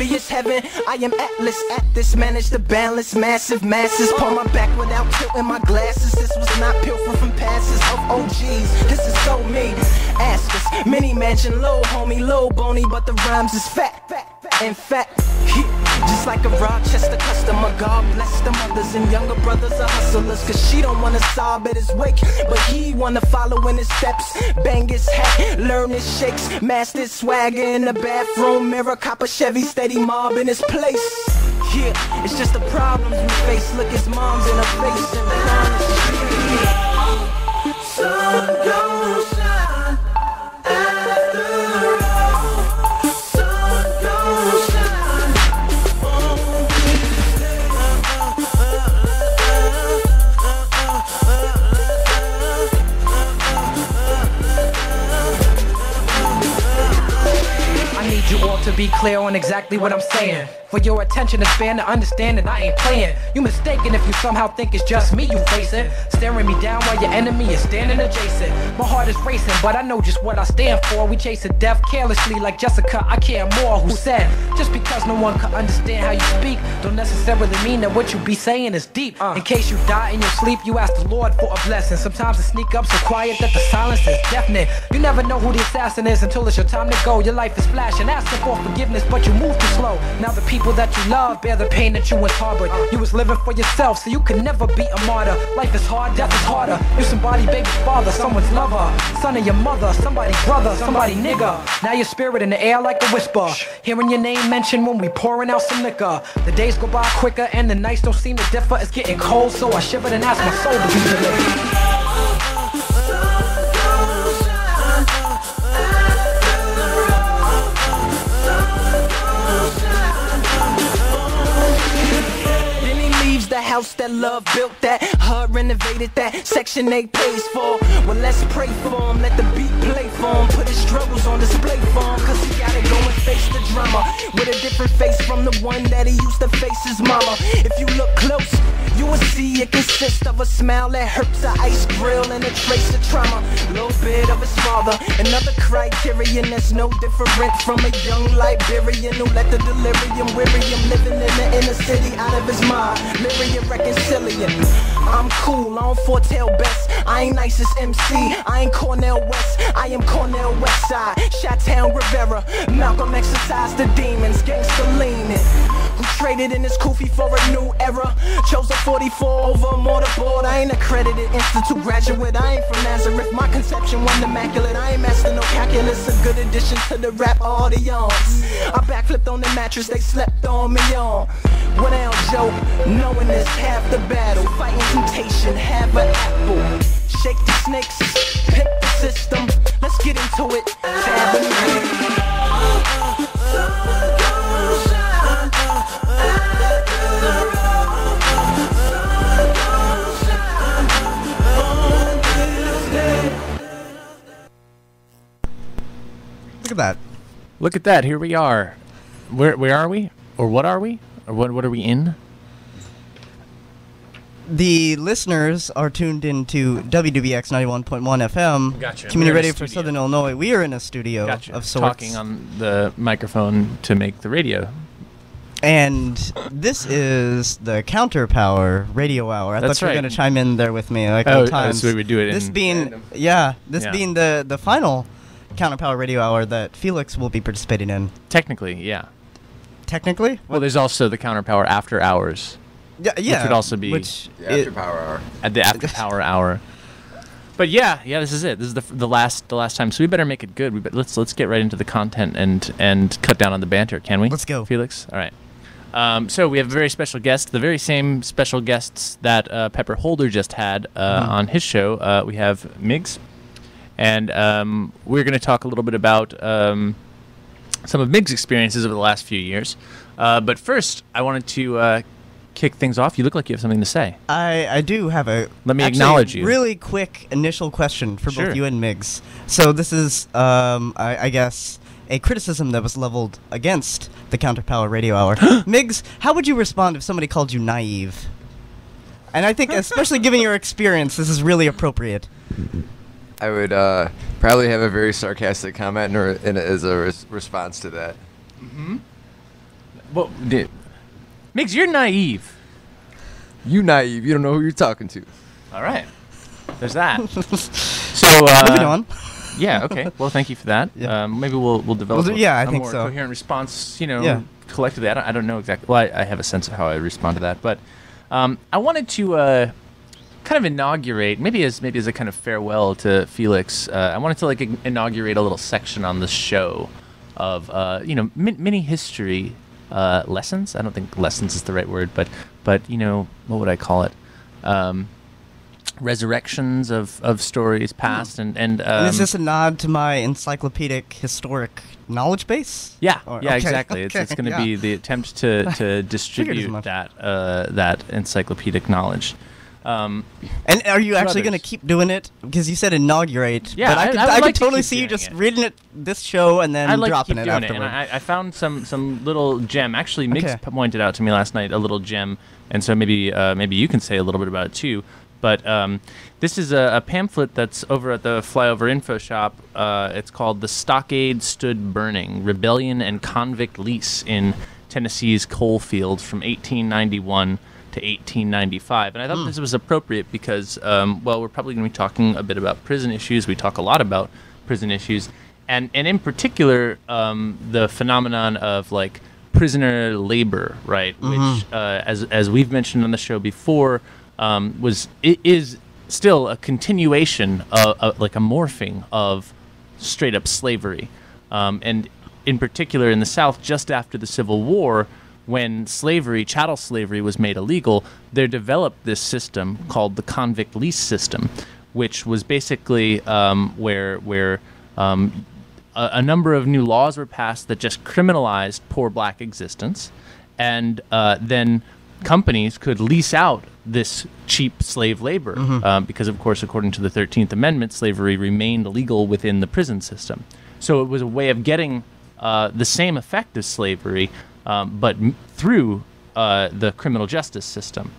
envious heaven. I am Atlas at this, manage to balance massive masses. Pull my back without tilting my glasses. This was not pilfer from passes of OGs. This is so me. Ask us, mini mansion, low homie, low bony, but the rhymes is fat. In fact, just like a Rochester customer, God bless the mothers and younger brothers are hustlers. Cause she don't wanna sob at his wake, but he wanna follow in his steps. Bang his hat, learn his shakes, master his swagger in the bathroom mirror. Cop a Chevy, steady mob in his place. Yeah, it's just the problems we face. Look, his mom's in her face and the sun goes shine after all. Sun goes shine on this day. I need you all to be clear on exactly what I'm saying. For your attention to span to understand that I ain't playing. You mistaken if you somehow think it's just me you facing. Staring me down while your enemy is standing adjacent. My heart is racing, but I know just what I stand for. We chasing death carelessly like Jessica, I care more. Who said, just because no one can understand how you speak, don't necessarily mean that what you be saying is deep. In case you die in your sleep, you ask the Lord for a blessing. Sometimes it sneak up so quiet that the silence is deafening. You never know who the assassin is until it's your time to go. Your life is flashing, asking for forgiveness, but you move too slow. Now the people that you love bear the pain that you once harbored. You was living for yourself, so you could never be a martyr. Life is hard, death is harder. You somebody baby's father, someone's lover, son of your mother, somebody's brother, somebody nigga. Now your spirit in the air like a whisper, hearing your name mentioned when we pouring out some liquor. The days go by quicker and the nights don't seem to differ. It's getting cold, so I shivered and asked my soul to be delivered. The house that love built that, her renovated that, Section 8 pays for. Well, let's pray for him, let the beat play for him, put his struggles on display for him, cause he gotta go and face the drama with a different face from the one that he used to face his mama. If you look close, you will see it consists of a smile that hurts, an ice grill and a trace of trauma. Little bit of his father, another criterion that's no different from a young Liberian who let the delirium weary him, living in the inner city out of his mind. Reconciliation. I'm cool, I don't foretell best. I ain't nice as MC, I ain't Cornell West, I am Cornell West Side, Chi-Town Rivera. Malcolm exercised the demons, gangster leaning. Who traded in his kufi for a new era? Chose a 44 over a mortarboard. I ain't accredited institute graduate, I ain't from Nazareth. My conception wasn't immaculate, I ain't master no calculus. A good addition to the rap audience. I backflipped on the mattress they slept on me on. Went down joke, knowing this half the battle. Fighting temptation, have an apple. Shake the snakes, pick the system. Let's get into it. Look at that. Look at that. Here we are. Where are we? Or what are we? Or what are we in? The listeners are tuned into WDBX 91.1 FM. Gotcha. Community Radio for Southern Illinois. We are in a studio of sorts. Talking on the microphone to make the radio. And this is the Counterpower Radio Hour. I thought you were going to chime in there with me like all times. So we would do it this being the final Counterpower Radio Hour that Felix will be participating in. Technically, yeah. Technically? Well, there's also the Counterpower After Hours. Yeah. Which would also be the After Power Hour. At the After Power Hour. But yeah, this is it. This is the last time. So we better make it good. Let's get right into the content and cut down on the banter, can we? Let's go, Felix. All right. So we have a very special guest, the very same special guests that Pepper Holder just had on his show. We have Miggs, and we're going to talk a little bit about some of Miggs' experiences over the last few years. But first, I wanted to kick things off. You look like you have something to say. I do have a... Let me acknowledge you. Really quick initial question for both you and Miggs. So this is, I guess, a criticism that was leveled against the Counterpower Radio Hour. Miggs, how would you respond if somebody called you naive? And I think, especially given your experience, this is really appropriate. I would probably have a very sarcastic comment as a response to that. Mm-hmm. Well, Migs, you're naive. You naive. You don't know who you're talking to. All right. There's that. So moving on. Yeah. Okay. Well, thank you for that. Yeah. Maybe we'll develop I a think more so. coherent response. Collectively. I don't know exactly. Well, I have a sense of how I respond to that, but I wanted to kind of inaugurate, maybe as a kind of farewell to Felix. I wanted to inaugurate a little section on the show of mini history lessons. I don't think lessons is the right word, but what would I call it? Resurrections of stories past and is this a nod to my encyclopedic historic knowledge base? Yeah, Okay, exactly. okay, It's going to be the attempt to distribute that encyclopedic knowledge. And are you actually going to keep doing it? Because you said inaugurate. Yeah, but I could totally see you just reading this show and then dropping it afterward. And I found some little gem. Actually, Migs pointed out to me last night a little gem, and so maybe you can say a little bit about it too. But this is a pamphlet that's over at the Flyover Info Shop. It's called "The Stockade Stood Burning: Rebellion and Convict Lease in Tennessee's Coal Fields from 1891 to 1895." And I thought this was appropriate because, we're probably going to be talking a bit about prison issues. We talk a lot about prison issues, and in particular, the phenomenon of prisoner labor, right? Which, as we've mentioned on the show before, is still a continuation of a morphing of straight up slavery, and in particular in the South, just after the Civil War, when chattel slavery was made illegal, there developed this system called the convict lease system, which was basically where a number of new laws were passed that just criminalized poor black existence, and then companies could lease out this cheap slave labor because, of course, according to the 13th Amendment, slavery remained legal within the prison system. So it was a way of getting the same effect as slavery, but through the criminal justice system.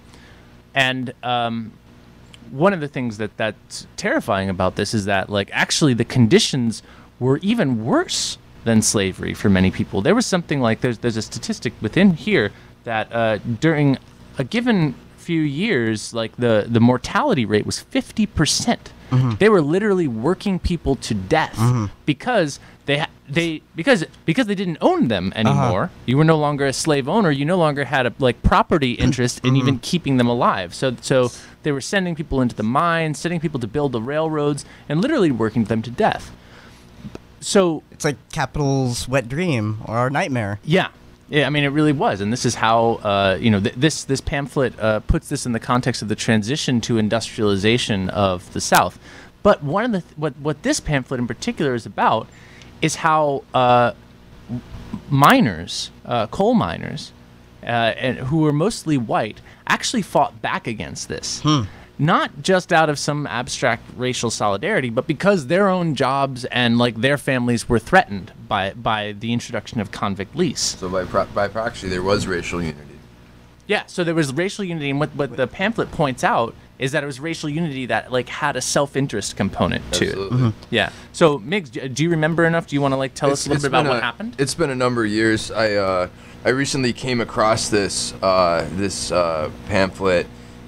And one of the things that's terrifying about this is that, actually the conditions were even worse than slavery for many people. There was something there's a statistic within here that during a given few years, the mortality rate was 50%. They were literally working people to death because they didn't own them anymore. You were no longer a slave owner. You no longer had a property interest in even keeping them alive. So they were sending people into the mines, sending people to build the railroads, and literally working them to death. So it's like Capital's wet dream or our nightmare. Yeah. Yeah, I mean, it really was, and this is how this pamphlet puts this in the context of the transition to industrialization of the South. But one of what this pamphlet in particular is about is how miners, coal miners, and who were mostly white, actually fought back against this. Not just out of some abstract racial solidarity, but because their own jobs and their families were threatened by the introduction of convict lease. So by proxy, there was racial unity. Yeah, so there was racial unity, and what the pamphlet points out is that it was racial unity that had a self-interest component to it. Yeah. So Migs, do you remember enough? Do you want to tell us a little bit about what happened? It's been a number of years. I recently came across this pamphlet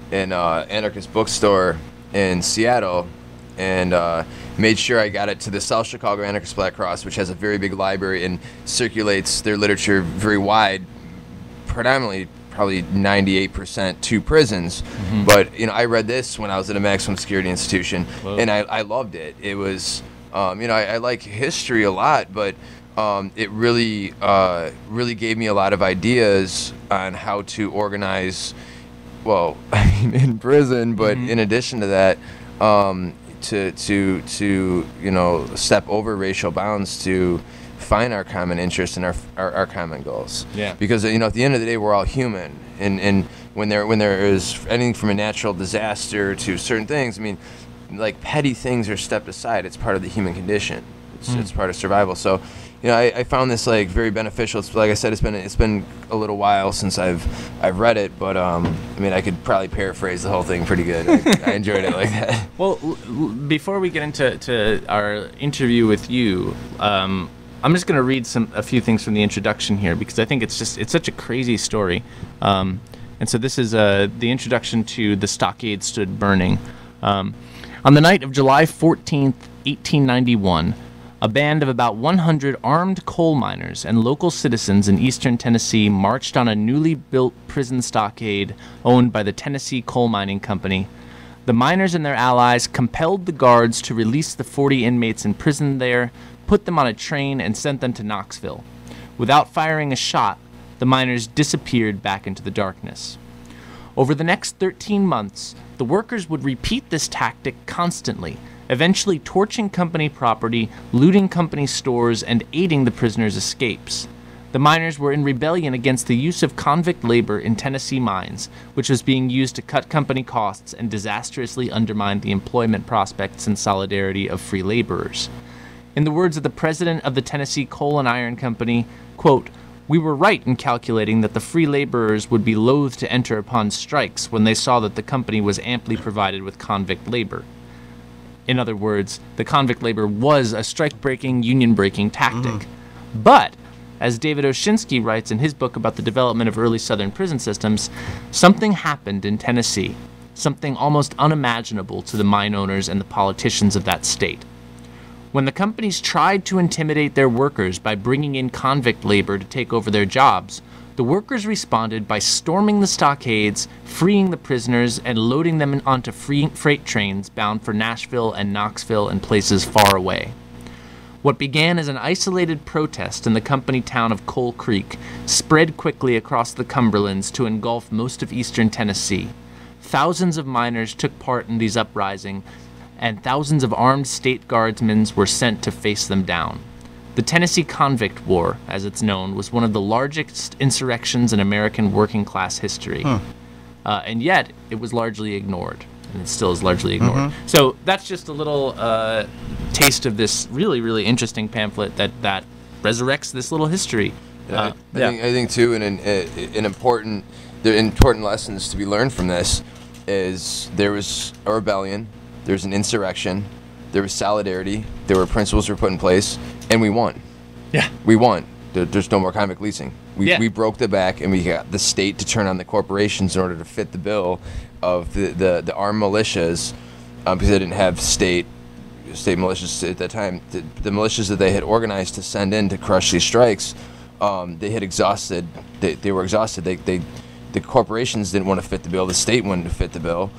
in Anarchist Bookstore in Seattle, and made sure I got it to the South Chicago Anarchist Black Cross, which has a very big library and circulates their literature very wide, predominantly probably 98% to prisons. But I read this when I was at a maximum security institution. Whoa. And I loved it. It was I like history a lot, but it really gave me a lot of ideas on how to organize, in prison, but in addition to that, to step over racial bounds to find our common interests and our common goals. Yeah. Because at the end of the day, we're all human, and when there is anything from a natural disaster to certain things, I mean, petty things are stepped aside. It's part of the human condition. It's part of survival. So, I found this very beneficial. It's, like I said, it's been a little while since I've read it, but I could probably paraphrase the whole thing pretty good. I enjoyed it like that. Well, before we get into our interview with you, I'm just going to read a few things from the introduction here because I think it's such a crazy story. And so this is the introduction to The Stockade Stood Burning. On the night of July 14th, 1891, a band of about 100 armed coal miners and local citizens in eastern Tennessee marched on a newly built prison stockade owned by the Tennessee Coal Mining Company. The miners and their allies compelled the guards to release the 40 inmates imprisoned there, put them on a train, and sent them to Knoxville. Without firing a shot, the miners disappeared back into the darkness. Over the next 13 months, the workers would repeat this tactic constantly, eventually torching company property, looting company stores, and aiding the prisoners' escapes. The miners were in rebellion against the use of convict labor in Tennessee mines, which was being used to cut company costs and disastrously undermine the employment prospects and solidarity of free laborers. In the words of the president of the Tennessee Coal and Iron Company, quote, "We were right in calculating that the free laborers would be loath to enter upon strikes when they saw that the company was amply provided with convict labor." In other words, the convict labor was a strike-breaking, union-breaking tactic. But, as David Oshinsky writes in his book about the development of early Southern prison systems, something happened in Tennessee, something almost unimaginable to the mine owners and the politicians of that state. When the companies tried to intimidate their workers by bringing in convict labor to take over their jobs, the workers responded by storming the stockades, freeing the prisoners, and loading them onto freight trains bound for Nashville and Knoxville and places far away. What began as an isolated protest in the company town of Coal Creek spread quickly across the Cumberlands to engulf most of eastern Tennessee. Thousands of miners took part in these uprisings, and thousands of armed state guardsmen were sent to face them down. The Tennessee Convict War, as it's known, was one of the largest insurrections in American working-class history. And yet, it was largely ignored, and it still is largely ignored. So that's just a little taste of this really, really interesting pamphlet that resurrects this little history. I think too, an important lessons to be learned from this is there was a rebellion, there was an insurrection, there was solidarity, there were principles that were put in place, and we won. Yeah. We won. There's no more convict leasing. We broke the back, and we got the state to turn on the corporations in order to fit the bill of the armed militias, because they didn't have state militias at that time. The militias that they had organized to send in to crush these strikes, they had exhausted. They were exhausted. The corporations didn't want to fit the bill. The state wanted to fit the bill,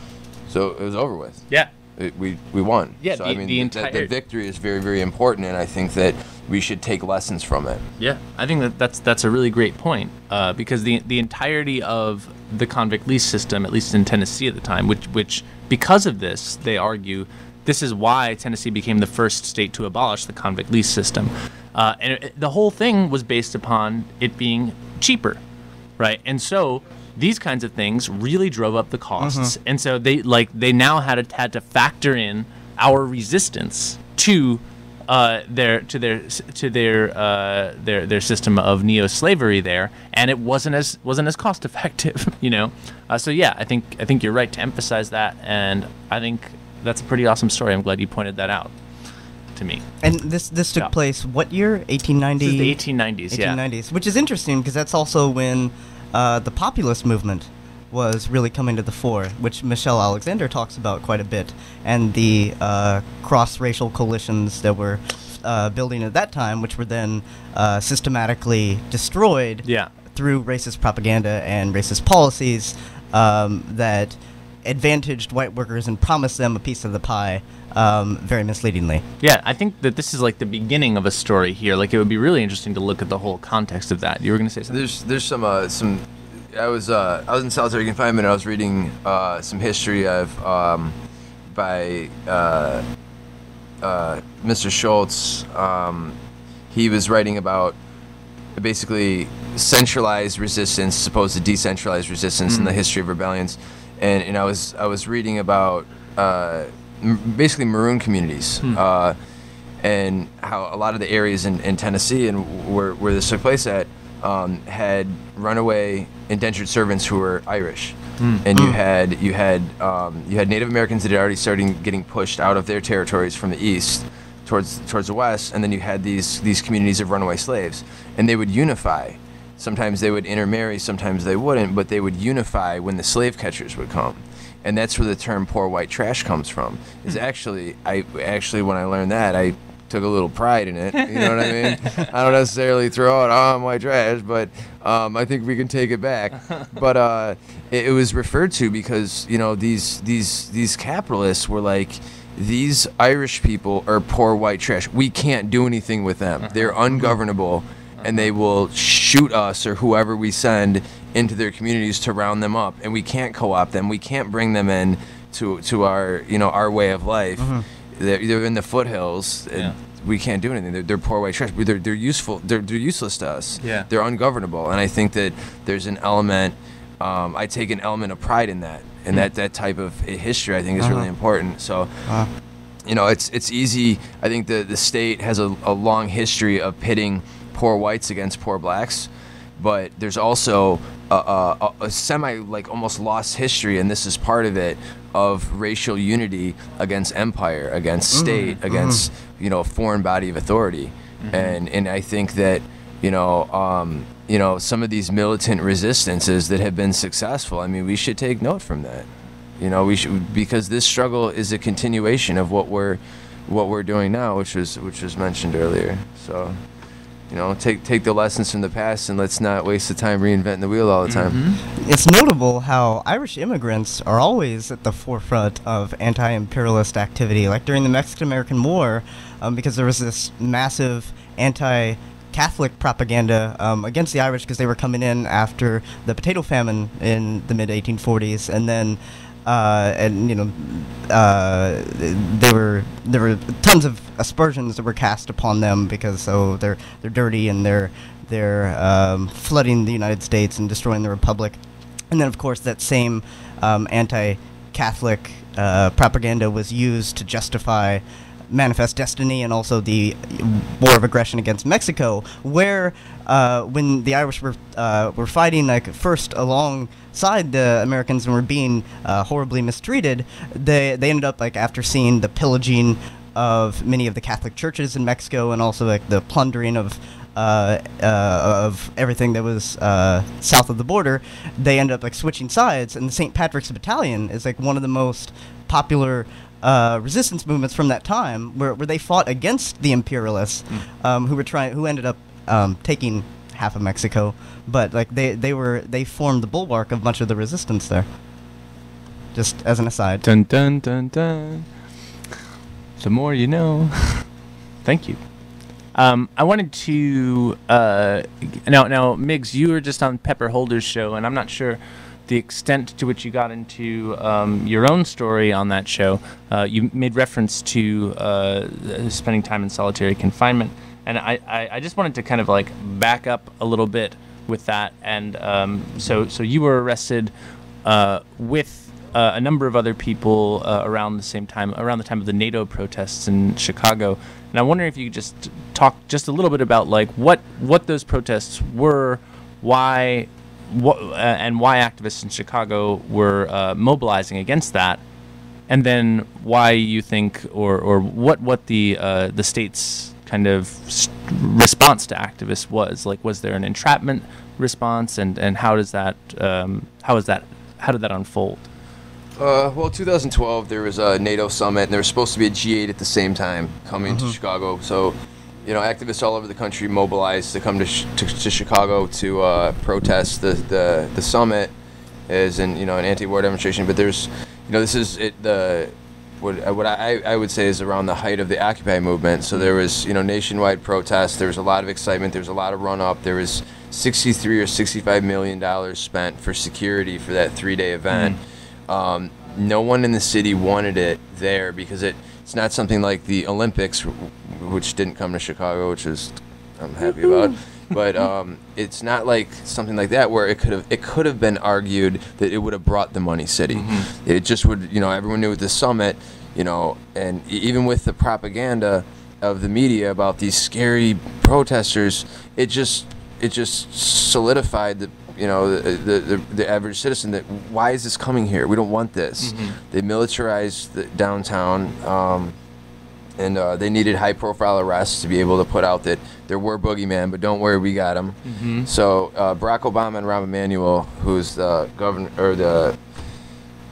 so it was over with. Yeah. We won. Yeah, so, the victory is very, very important, and I think that we should take lessons from it. Yeah, I think that's a really great point, because the entirety of the convict lease system, at least in Tennessee at the time, which because of this, they argue, this is why Tennessee became the first state to abolish the convict lease system. And the whole thing was based upon it being cheaper, right? And so these kinds of things really drove up the costs, and so they now had to factor in our resistance to their system of neo-slavery there, and it wasn't as cost effective, you know. So yeah, I think you're right to emphasize that, and I think that's a pretty awesome story. I'm glad you pointed that out to me. And this took place what year? 1890. This is the 1890s. 1890s, which is interesting because that's also when the populist movement was really coming to the fore, which Michelle Alexander talks about quite a bit, and the cross-racial coalitions that were building at that time, which were then systematically destroyed through racist propaganda and racist policies that advantaged white workers and promised them a piece of the pie very misleadingly. Yeah, I think that this is like the beginning of a story here. Like, it would be really interesting to look at the whole context of that. You were going to say something? There's some I was in solitary confinement. I was reading some history of by Mr. Schultz. He was writing about basically centralized resistance, supposed to decentralized resistance in the history of rebellions, and I was reading about basically maroon communities and how a lot of the areas in Tennessee and where this took place at had runaway indentured servants who were Irish, and you had Native Americans that had already started getting pushed out of their territories from the east towards the west, and then you had these communities of runaway slaves, and they would unify. Sometimes they would intermarry, sometimes they wouldn't, but they would unify when the slave catchers would come. And that's where the term poor white trash comes from. Is actually when I learned that, I took a little pride in it. You know what I mean? I don't necessarily throw out, I'm white trash, but I think we can take it back. But it was referred to because, you know, these capitalists were like, these Irish people are poor white trash. We can't do anything with them. They're ungovernable, and they will shoot us or whoever we send into their communities to round them up, and we can't co-opt them. We can't bring them in to our, you know, our way of life. They're in the foothills. Yeah. We can't do anything. They're poor white trash. They're useful. They're useless to us. Yeah. They're ungovernable, and I think that there's an element. I take an element of pride in that, and that type of history I think is really important. So. You know, it's easy. I think the state has a long history of pitting poor whites against poor blacks, but there's also a semi, like, almost lost history, and this is part of it, of racial unity against empire, against state, against, you know, a foreign body of authority. And I think that, you know, some of these militant resistances that have been successful, I mean, we should take note from that. You know, we should, because this struggle is a continuation of what we're doing now, which was mentioned earlier. So, you know, take the lessons from the past, and let's not waste the time reinventing the wheel all the time. It's notable how Irish immigrants are always at the forefront of anti-imperialist activity, like during the Mexican-American War, because there was this massive anti-Catholic propaganda against the Irish because they were coming in after the potato famine in the mid-1840s, and then and, you know, there were tons of aspersions that were cast upon them because they're dirty and they're flooding the United States and destroying the Republic. And then, of course, that same anti-Catholic propaganda was used to justify Manifest Destiny and also the war of aggression against Mexico, where when the Irish were fighting, like, first alongside the Americans and were being horribly mistreated, they ended up, like, after seeing the pillaging of many of the Catholic churches in Mexico and also, like, the plundering of everything that was south of the border, they ended up, like, switching sides. And the St. Patrick's Battalion is, like, one of the most popular resistance movements from that time, where they fought against the imperialists, who ended up taking half of Mexico, but, like, they formed the bulwark of much of the resistance there. Just as an aside. Dun dun dun dun. The more you know. Thank you. I wanted to now Miggs, you were just on Pepper Holder's show, and I'm not sure the extent to which you got into your own story on that show. You made reference to spending time in solitary confinement, and I just wanted to kind of, like, back up a little bit with that. And so you were arrested with a number of other people around the time of the NATO protests in Chicago. And I'm wondering if you could just talk just a little bit about, like, what those protests were, why activists in Chicago were mobilizing against that, and then why you think, or what the state's kind of response to activists was. Like, was there an entrapment response, and how did that unfold? Well, 2012 there was a NATO summit, and there was supposed to be a G8 at the same time coming to Chicago. So, you know, activists all over the country mobilized to come to Chicago to protest the summit, as in, you know, an anti-war demonstration. But there's, you know, this is what I would say is around the height of the Occupy movement. So there was, you know, nationwide protests. There was a lot of excitement. There was a lot of run up. There was $63 or $65 million spent for security for that 3-day event. No one in the city wanted it there because it's not something like the Olympics, which didn't come to Chicago, which I'm happy about. But it's not like something like that where it could have been argued that it would have brought the money city. It just would, you know, everyone knew at the summit, you know, and even with the propaganda of the media about these scary protesters, it just solidified the, you know, the average citizen that, why is this coming here? We don't want this. They militarized the downtown. and they needed high-profile arrests to be able to put out that there were boogeymen, but don't worry, we got them. Mm-hmm. So Barack Obama and Rahm Emanuel, who's the governor or the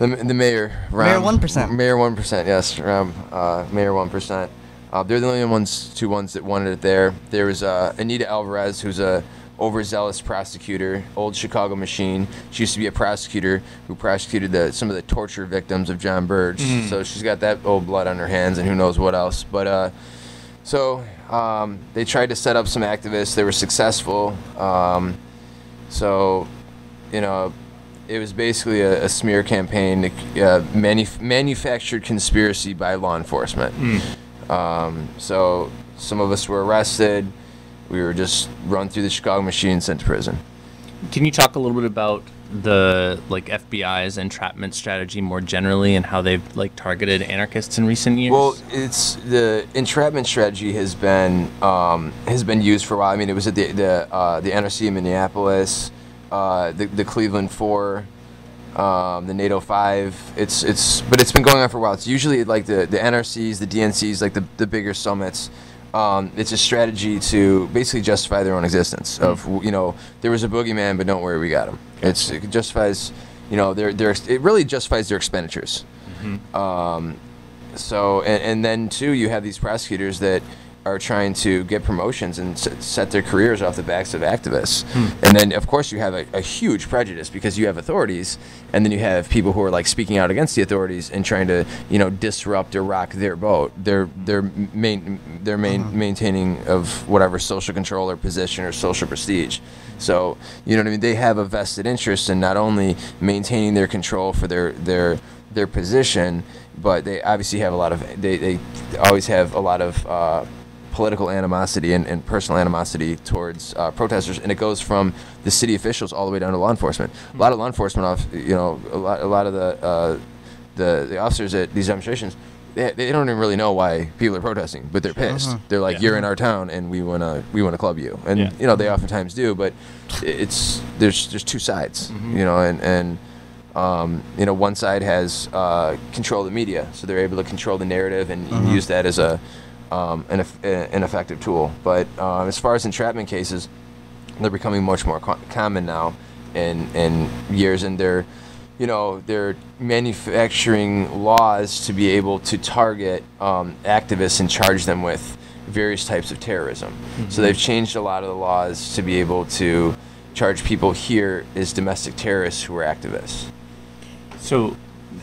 mayor, Mayor 1%. Mayor 1%, yes, Mayor 1%. They're the only two ones that wanted it there. There was Anita Alvarez, who's a overzealous prosecutor, old Chicago machine. She used to be a prosecutor who prosecuted some of the torture victims of John Burge. So she's got that old blood on her hands and who knows what else. But so they tried to set up some activists. They were successful. So, you know, it was basically a smear campaign, manufactured conspiracy by law enforcement. So some of us were arrested. We were just run through the Chicago machine and sent to prison. Can you talk a little bit about the FBI's entrapment strategy more generally and how they've targeted anarchists in recent years? Well, it's the entrapment strategy has been used for a while. I mean, it was at the NRC in Minneapolis, the Cleveland 4, the NATO 5. But it's been going on for a while. It's usually the NRCs, the DNCs, the bigger summits. It's a strategy to basically justify their own existence. Of there was a boogeyman, but don't worry, we got him. It justifies, it really justifies their expenditures. So and then too, you have these prosecutors that are trying to get promotions and set their careers off the backs of activists. And then, of course, you have a huge prejudice because you have authorities, and then you have people who are speaking out against the authorities and trying to, disrupt or rock their boat. They're maintaining of whatever social control or position or social prestige. So, you know what I mean? They have a vested interest in not only maintaining their control for their position, but they obviously have they always have a lot of political animosity and personal animosity towards protesters, and it goes from the city officials all the way down to law enforcement. A lot of law enforcement, a lot of the officers at these demonstrations, they don't even really know why people are protesting, but they're pissed. They're like, "You're in our town, and we wanna club you," and they oftentimes do. But there's two sides, and one side has control of the media, so they're able to control the narrative and use that as an effective tool. But as far as entrapment cases, they're becoming much more common now in years, and they're manufacturing laws to be able to target activists and charge them with various types of terrorism. So they've changed a lot of the laws to be able to charge people here as domestic terrorists who are activists. So,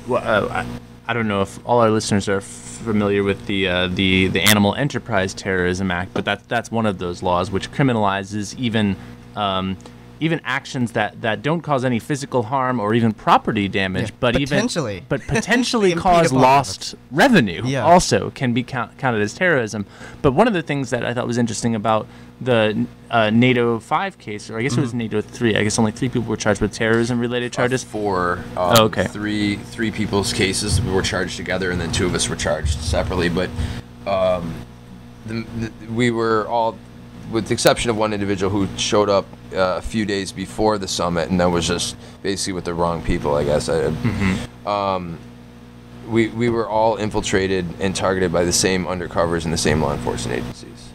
I don't know if all our listeners are familiar with the Animal Enterprise Terrorism Act, but that's one of those laws which criminalizes even actions that don't cause any physical harm or even property damage, but potentially cause lost revenue. Also can be counted as terrorism. But one of the things that I thought was interesting about the NATO 5 case, or I guess it was NATO 3. I guess only 3 people were charged with terrorism-related charges. 4. Okay. Three people's cases were charged together, and then 2 of us were charged separately. But we were all, with the exception of one individual who showed up a few days before the summit, and that was just basically with the wrong people, I guess. We were all infiltrated and targeted by the same undercovers and the same law enforcement agencies.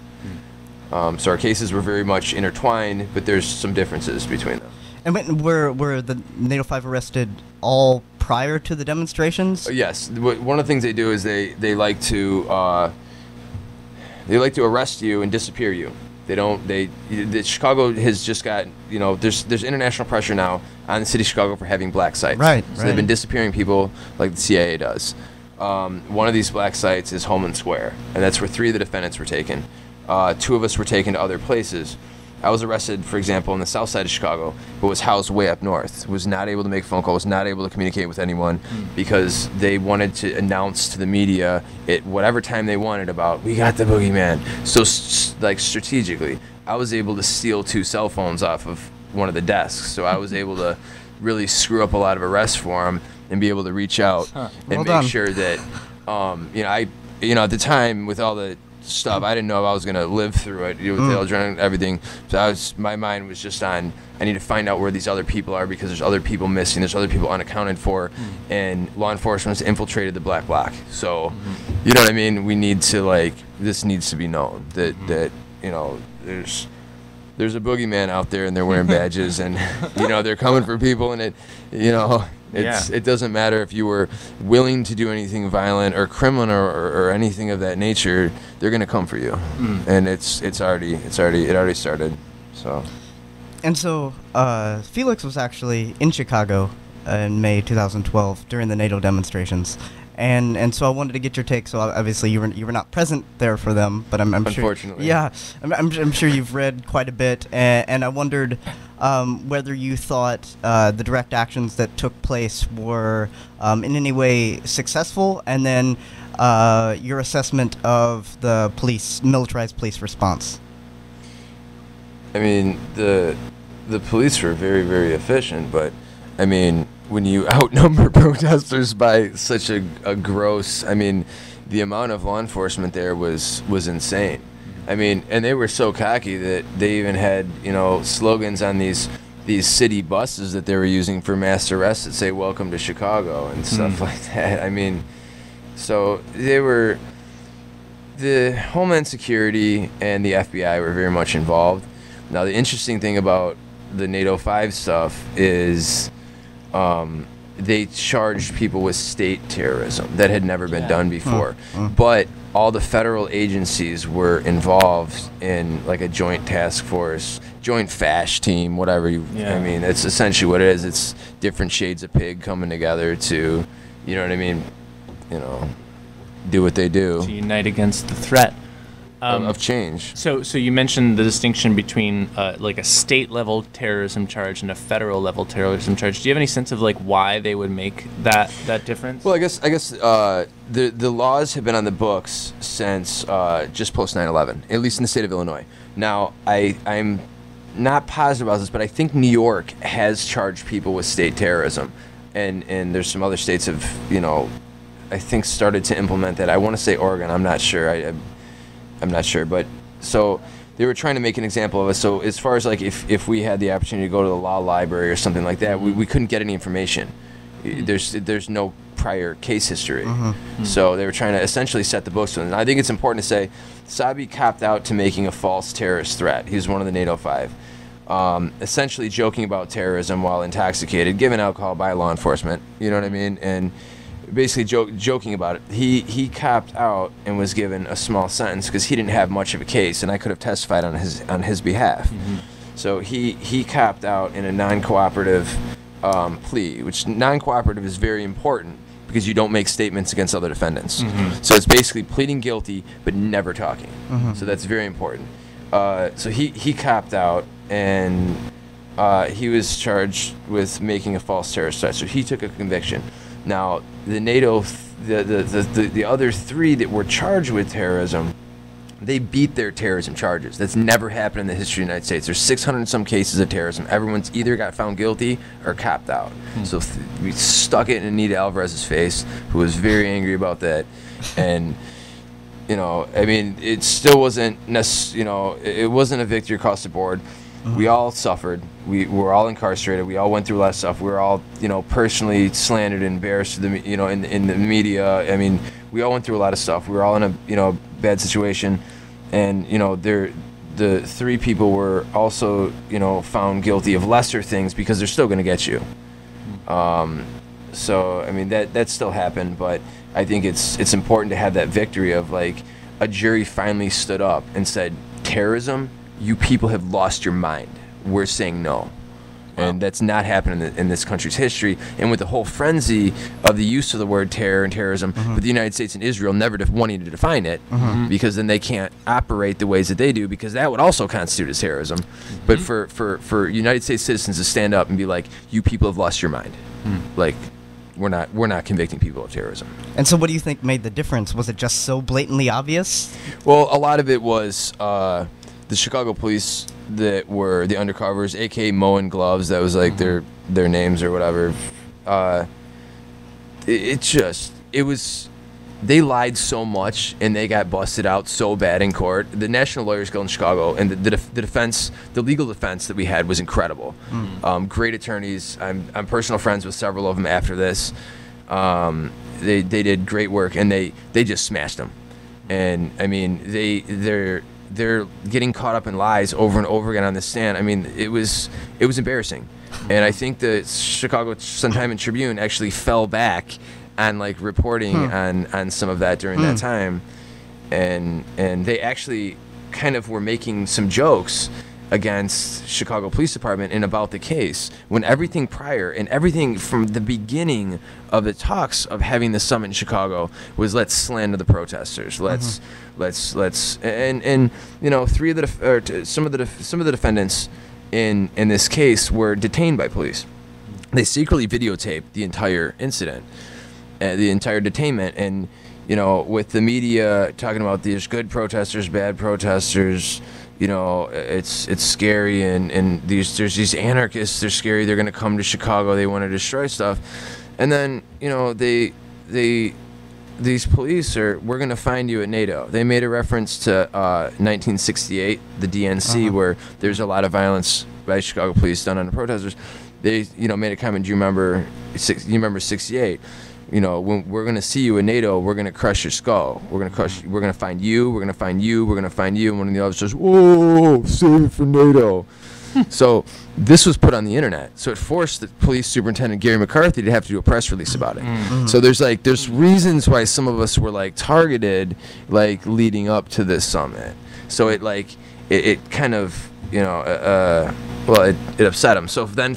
So our cases were very much intertwined, but there's some differences between them. And were the NATO 5 arrested all prior to the demonstrations? Yes. One of the things they do is they like to arrest you and disappear you. Chicago has just got, there's international pressure now on the city of Chicago for having black sites. Right. So they've been disappearing people like the CIA does. One of these black sites is Homeland Square, and that's where 3 of the defendants were taken. 2 of us were taken to other places. I was arrested, for example, on the south side of Chicago, but was housed way up north. Was not able to make phone calls, was not able to communicate with anyone because they wanted to announce to the media at whatever time they wanted about, we got the boogeyman. So, strategically, I was able to steal 2 cell phones off of one of the desks. So I was able to really screw up a lot of arrests for them and be able to reach out and make sure that, at the time with all the stuff. I didn't know if I was gonna live through it, with the adrenaline and everything. So my mind was just on, I need to find out where these other people are, because there's other people missing, there's other people unaccounted for, and law enforcement has infiltrated the black bloc. So, you know what I mean? We need to, this needs to be known that there's a boogeyman out there, and they're wearing badges, and they're coming for people, and it doesn't matter if you were willing to do anything violent or criminal or anything of that nature, they're gonna come for you, and it already started. So. And so, Felix was actually in Chicago in May 2012 during the NATO demonstrations, and so I wanted to get your take. So obviously you were not present there for them, but I'm sure. Unfortunately. Yeah, I'm sure you've read quite a bit, and I wondered whether you thought the direct actions that took place were in any way successful, and then your assessment of the militarized police response. I mean, the police were very, very efficient, but I mean, when you outnumber protesters by such a gross, I mean, the amount of law enforcement there was insane. I mean, and they were so cocky that they even had, slogans on these city buses that they were using for mass arrests that say "Welcome to Chicago" and stuff like that. I mean, so the Homeland Security and the FBI were very much involved. Now, the interesting thing about the NATO 5 stuff is they charged people with state terrorism. That had never been done before. But all the federal agencies were involved in a joint task force, joint FASH team, whatever I mean, it's essentially what it is. It's different shades of pig coming together to, you know what I mean, do what they do. To unite against the threat. Of change. So you mentioned the distinction between a state level terrorism charge and a federal level terrorism charge. Do you have any sense of why they would make that difference? Well, I guess the laws have been on the books since just post 9/11, at least in the state of Illinois. Now, I'm not positive about this, but I think New York has charged people with state terrorism, and there's some other states have I think started to implement that. I want to say Oregon. I'm not sure. I'm not sure, but so they were trying to make an example of us. So as far as if we had the opportunity to go to the law library or something like that, we couldn't get any information. There's no prior case history. So they were trying to essentially set the books. And I think it's important to say Sabi copped out to making a false terrorist threat. He was one of the NATO 5. Essentially joking about terrorism while intoxicated, given alcohol by law enforcement. You know what I mean? And basically joking about it. He copped out and was given a small sentence because he didn't have much of a case, and I could have testified on his behalf. So he copped out in a non-cooperative plea, which non-cooperative is very important because you don't make statements against other defendants. So it's basically pleading guilty but never talking. So that's very important. So he copped out, and he was charged with making a false terrorist threat. So he took a conviction. Now, the NATO, the other 3 that were charged with terrorism, they beat their terrorism charges. That's never happened in the history of the United States. There's 600 and some cases of terrorism. Everyone's either got found guilty or copped out. So we stuck it in Anita Alvarez's face, who was very angry about that. And, I mean, it still wasn't, it wasn't a victory across the board. We all suffered. We were all incarcerated. We all went through a lot of stuff. We were all, personally slandered and embarrassed, in the media. I mean, we all went through a lot of stuff. We were all in a, bad situation, and the 3 people were also, found guilty of lesser things because they're still going to get you. So I mean that still happened, but I think it's important to have that victory of a jury finally stood up and said, terrorism. You people have lost your mind. We're saying no. And that's not happened in this country's history. And with the whole frenzy of the use of the word terror and terrorism, with the United States and Israel never wanting to define it, because then they can't operate the ways that they do, because that would also constitute as terrorism. But for United States citizens to stand up and be like, you people have lost your mind. We're not convicting people of terrorism. And so what do you think made the difference? Was it just so blatantly obvious? Well, a lot of it was the Chicago police that were the undercovers, aka Mowing Gloves. That was their names or whatever. It was they lied so much and they got busted out so bad in court. The National Lawyers Guild in Chicago and the defense, the legal defense that we had was incredible. Great attorneys. I'm personal friends with several of them after this. They did great work, and they just smashed them. And I mean, they're getting caught up in lies over and over again on the stand. I mean, it was embarrassing. And I think the Chicago Sun-Times and Tribune actually fell back on like reporting on some of that during that time. And they actually kind of were making some jokes against Chicago Police Department and about the case, when everything prior and everything from the beginning of the talks of having the summit in Chicago was, let's slander the protesters, let's and you know, some of the defendants in this case were detained by police. They secretly videotaped the entire incident, the entire detainment, and you know, with the media talking about these good protesters, bad protesters. You know, it's scary, and there's these anarchists. They're scary. They're gonna come to Chicago. They want to destroy stuff, and then you know these police we're gonna find you at NATO. They made a reference to 1968, the DNC, where there's a lot of violence by Chicago police done on the protesters. They made a comment. Do you remember? You remember 68? You know, when we're gonna see you in NATO, we're gonna crush your skull. We're gonna crush. We're gonna find you. We're gonna find you. We're gonna find you. And one of the others says, "Whoa, save it for NATO." So this was put on the internet. So it forced the police superintendent Gary McCarthy to have to do a press release about it. So there's reasons why some of us were like targeted, like leading up to this summit. So it kind of it upset them. So then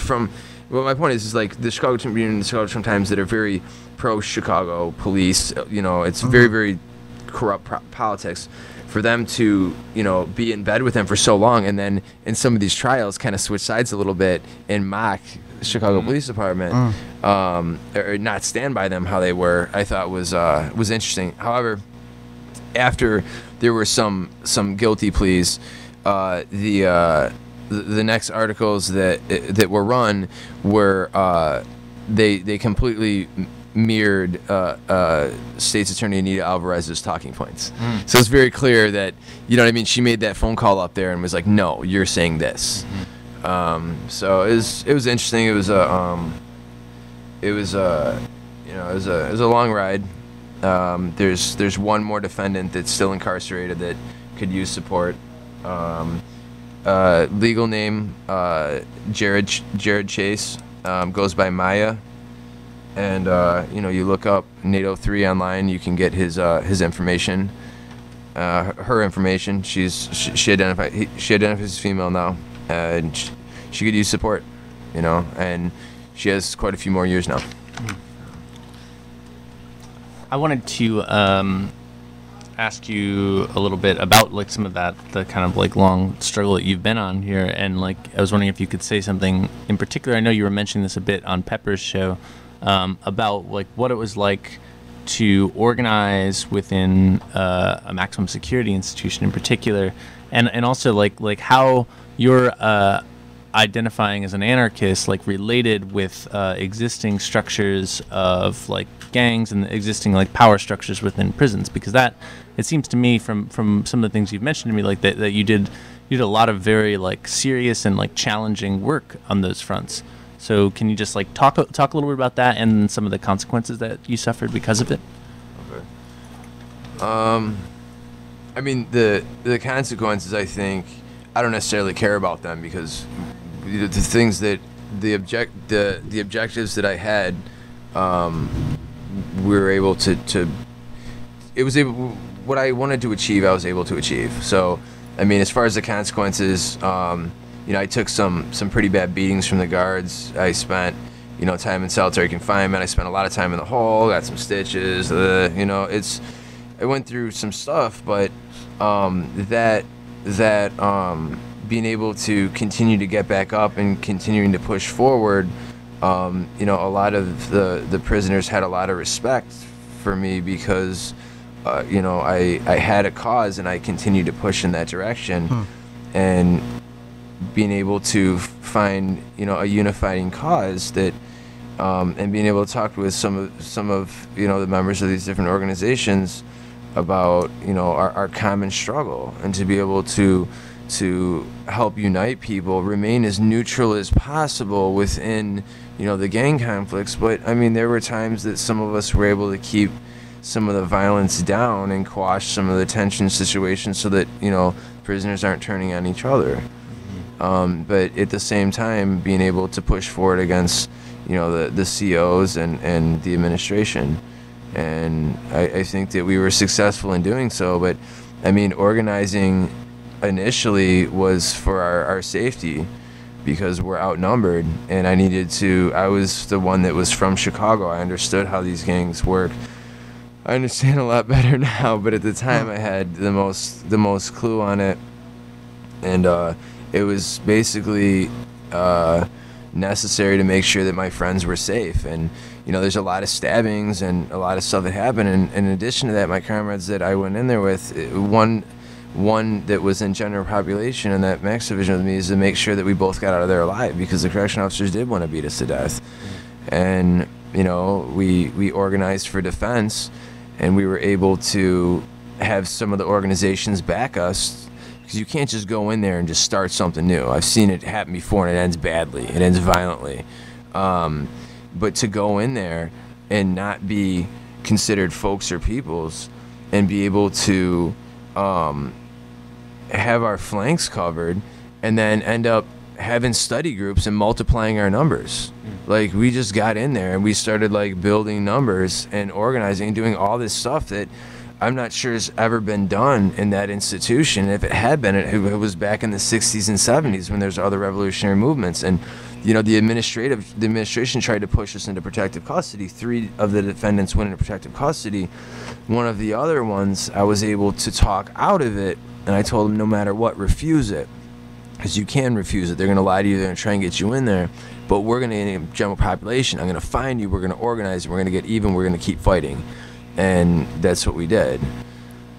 well, my point is like the Chicago Tribune and the Chicago Sun-Times that are very pro-Chicago police, you know, it's very, very corrupt politics. For them to, you know, be in bed with them for so long, and then in some of these trials kind of switch sides a little bit and mock the Chicago Police Department, or not stand by them how they were, I thought was interesting. However, after there were some guilty pleas, the next articles that were run were they completely mirrored State's Attorney Anita Alvarez's talking points. So it's very clear that, you know what I mean, she made that phone call up there and was like, no, you're saying this. So it was interesting. It was a long ride. There's one more defendant that's still incarcerated that could use support. Legal name Jared Chase, goes by Maya, and you look up NATO 3 online, you can get his information, her information. She identifies as female now, and she could use support, you know, and she has quite a few more years now. I wanted to ask you a little bit about like some of the kind of like long struggle that you've been on here, and like I was wondering if you could say something in particular. I know you were mentioning this a bit on Pepper's show, about like what it was like to organize within a maximum security institution in particular, and also like how you're identifying as an anarchist like related with existing structures of like gangs and existing like power structures within prisons, because that, it seems to me from some of the things you've mentioned to me, like that you did a lot of very like serious and like challenging work on those fronts. So can you just like talk a little bit about that and some of the consequences that you suffered because of it? Okay. I mean, the consequences, I think I don't necessarily care about them, because the things that the objectives that I had, we were able to what I wanted to achieve, I was able to achieve. So, I mean, as far as the consequences, I took some pretty bad beatings from the guards. I spent, time in solitary confinement. I spent a lot of time in the hole, got some stitches, I went through some stuff, but being able to continue to get back up and continuing to push forward, a lot of the prisoners had a lot of respect for me because, I had a cause and I continued to push in that direction. And being able to find, a unifying cause that and being able to talk with some of the members of these different organizations about our common struggle, and to be able to help unite people, remain as neutral as possible within the gang conflicts. But I mean, there were times that some of us were able to keep some of the violence down and quash some of the tension situations so that prisoners aren't turning on each other. But at the same time, being able to push forward against the COs and the administration. And I think that we were successful in doing so. But I mean, organizing initially was for our safety, because we're outnumbered, and I was the one that was from Chicago. I understood how these gangs work. I understand a lot better now, but at the time I had the most clue on it. And it was basically necessary to make sure that my friends were safe. And there's a lot of stabbings and a lot of stuff that happened. And in addition to that, my comrades that I went in there with, one that was in general population and that max division with me, is to make sure that we both got out of there alive, because the correction officers did want to beat us to death. And we organized for defense, and we were able to have some of the organizations back us, because you can't just go in there and just start something new. I've seen it happen before, and it ends badly. It ends violently. But to go in there and not be considered folks or peoples, and be able to have our flanks covered, and then end up having study groups and multiplying our numbers. Like, we just got in there and we started like building numbers and organizing and doing all this stuff that I'm not sure has ever been done in that institution. If it had been, it was back in the 60s and 70s when there's other revolutionary movements. And the administration tried to push us into protective custody. 3 of the defendants went into protective custody. One of the other ones, I was able to talk out of it, and I told them, no matter what, refuse it. Because you can refuse it. They're going to lie to you. They're going to try and get you in there. But we're going to, in the general population, I'm going to find you. We're going to organize. We're going to get even. We're going to keep fighting. And that's what we did.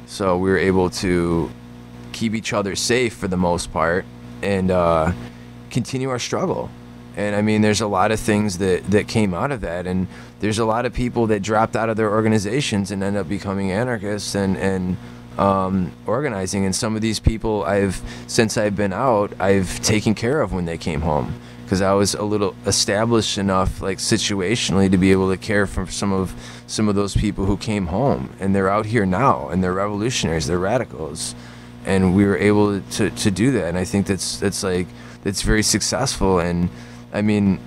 So we were able to keep each other safe for the most part, and continue our struggle. And I mean, there's a lot of things that came out of that. And there's a lot of people that dropped out of their organizations and end up becoming anarchists and organizing. And some of these people since I've been out, I've taken care of when they came home, because I was a little established enough, like situationally, to be able to care for some of those people who came home, and they're out here now, and they're revolutionaries, they're radicals, and we were able to do that. And I think that's very successful. And I mean,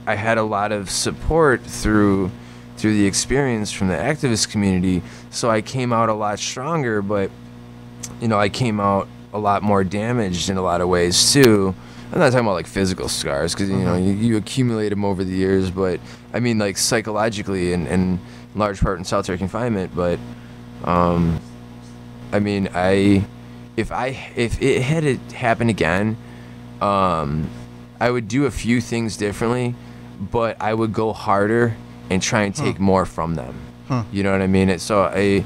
I had a lot of support through the experience from the activist community, so I came out a lot stronger. But I came out a lot more damaged in a lot of ways too. I'm not talking about like physical scars, because you accumulate them over the years, but I mean like psychologically and in large part in solitary confinement. But I mean, if it had happened again, I would do a few things differently, but I would go harder and try and take more from them. You know what I mean? I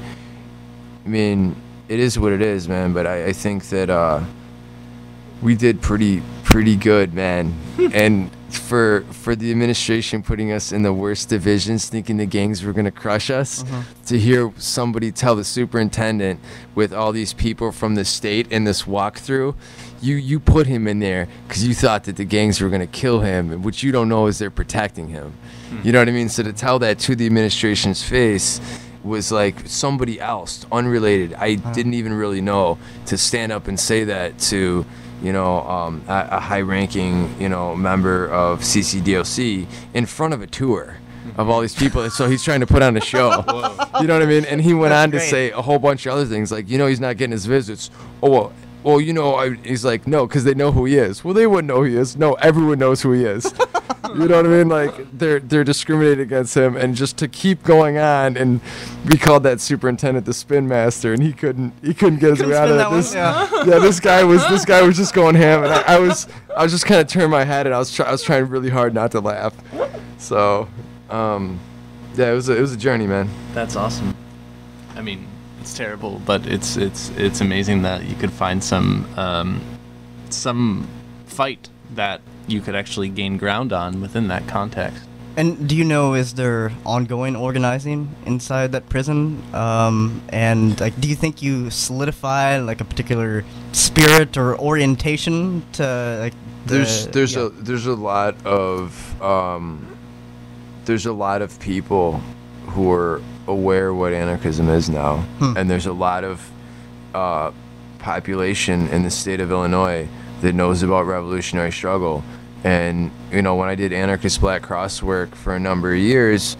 mean, it is what it is, man. But I think that we did pretty good, man. And for the administration putting us in the worst divisions, thinking the gangs were going to crush us, to hear somebody tell the superintendent with all these people from the state in this walkthrough, you put him in there because you thought that the gangs were going to kill him, and what you don't know is they're protecting him. You know what I mean? So to tell that to the administration's face was like somebody else, unrelated, I didn't even really know, to stand up and say that to a high-ranking, member of CCDOC in front of a tour of all these people. So he's trying to put on a show. You know what I mean? And he went on to say a whole bunch of other things, like, he's not getting his visits. Oh, well, he's like, no, because they know who he is. Well, they wouldn't know who he is. No, everyone knows who he is. You know what I mean? Like, they're discriminating against him, and just to keep going on. And we called that superintendent the spin master, and he couldn't get his way out of that. This guy was just going ham, and I was just kind of turning my head, and I was trying really hard not to laugh. So, it was a journey, man. That's awesome. I mean, it's terrible, but it's amazing that you could find some fight that you could actually gain ground on within that context. And do you know, is there ongoing organizing inside that prison? And like, do you think you solidify like a particular spirit or orientation to like? There's a lot of people who are aware what anarchism is now, and there's a lot of population in the state of Illinois that knows about revolutionary struggle. And, you know, when I did anarchist Black Cross work for a number of years,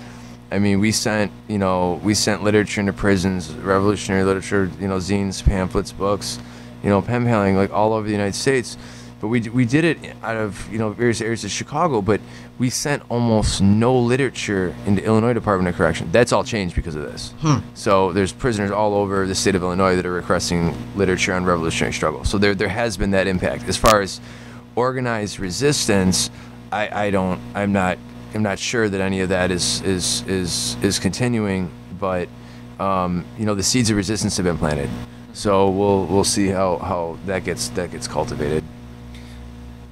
I mean, we sent literature into prisons, revolutionary literature, you know, zines, pamphlets, books, you know, pen paling, like all over the United States. But we did it out of, you know, various areas of Chicago, but we sent almost no literature into Illinois Department of Correction. That's all changed because of this. So there's prisoners all over the state of Illinois that are requesting literature on revolutionary struggle. So there has been that impact. As far as organized resistance, I'm not sure that any of that is continuing, but you know, the seeds of resistance have been planted. So we'll see how that gets cultivated.